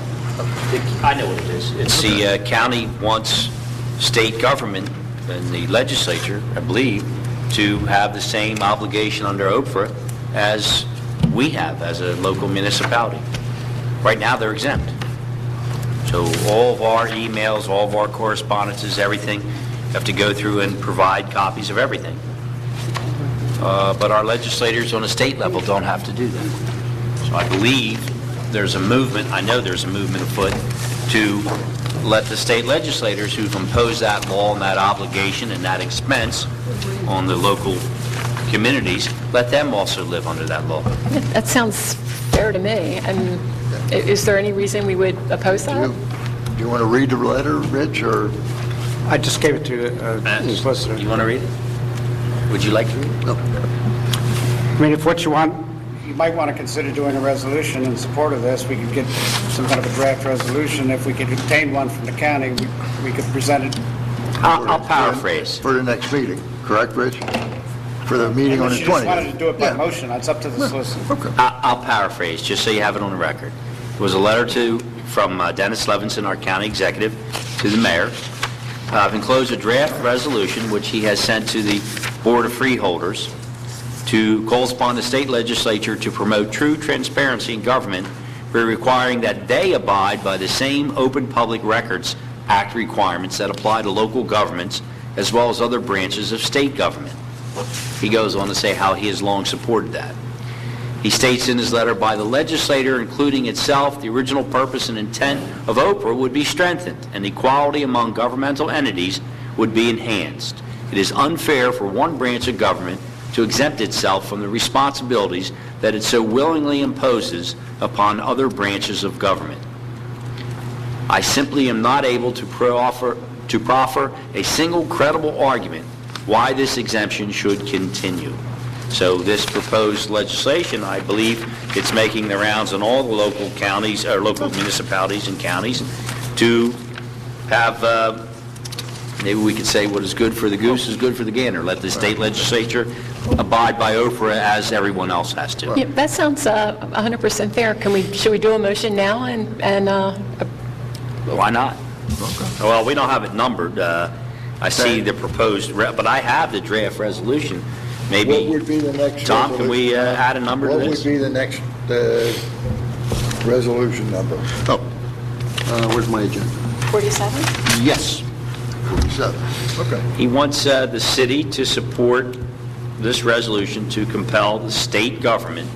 I know what it is. It's the county wants state government and the legislature, I believe, to have the same obligation under Oprah as we have as a local municipality. Right now, they're exempt. So all of our emails, all of our correspondences, everything, have to go through and provide copies of everything. But our legislators on a state level don't have to do that. So I believe there's a movement, I know there's a movement afoot to let the state legislators who've imposed that law and that obligation and that expense on the local communities, let them also live under that law. That sounds fair to me. And is there any reason we would oppose that? Do you want to read the letter, Rich, or? I just gave it to the solicitor. You want to read it? Would you like to read it? No. I mean, if what you want, you might want to consider doing a resolution in support of this. We could get some kind of a draft resolution. If we could obtain one from the county, we could present it. I'll paraphrase. For the next meeting, correct, Rich? For the meeting on the 20th. You just wanted to do it by motion. It's up to the solicitor. Okay. I'll paraphrase, just so you have it on the record. There was a letter from Dennis Levinson, our county executive, to the mayor. I've enclosed a draft resolution which he has sent to the Board of Freeholders calls upon the state legislature to promote true transparency in government by requiring that they abide by the same Open Public Records Act requirements that apply to local governments as well as other branches of state government. He goes on to say how he has long supported that. He states in his letter, by the legislature, including itself, the original purpose and intent of Oprah would be strengthened and equality among governmental entities would be enhanced. It is unfair for one branch of government to exempt itself from the responsibilities that it so willingly imposes upon other branches of government. I simply am not able to proffer a single credible argument why this exemption should continue. So this proposed legislation, I believe it's making the rounds in all the local counties, or local municipalities and counties, to have, maybe we could say what is good for the goose is good for the gander. Let the state legislature abide by Oprah as everyone else has to. Yeah, that sounds 100% fair. Should we do a motion now and Why not? Well, we don't have it numbered. I see the proposed, but I have the draft resolution. Maybe, What would be the next Tom, can we resolution? add a number to What this? would be the next resolution number? Oh, where's my agenda? 47? Yes. 47. Okay. He wants the city to support this resolution to compel the state government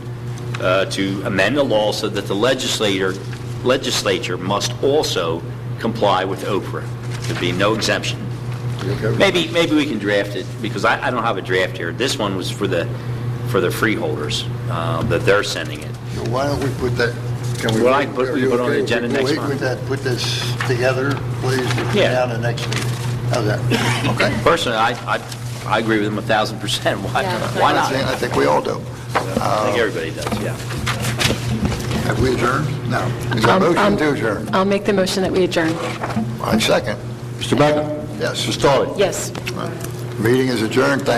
to amend the law so that the legislature must also comply with Oprah. There'd be no exemption. Maybe we can draft it, because I don't have a draft here. This one was for the freeholders, that they're sending it. So why don't we put that, can we? Well, we can put on the agenda next Wait month. with that, put this together, please, Yeah. down the next meeting. How's that? Okay? Personally, I agree with him 1,000%. Why not? I think we all do. I think everybody does, yeah. Have we adjourned? No. Is there a motion to adjourn? I'll make the motion that we adjourn. I second. Mr. Becker? Yes. Mr. Stawley? Yes. Meeting is adjourned. Thank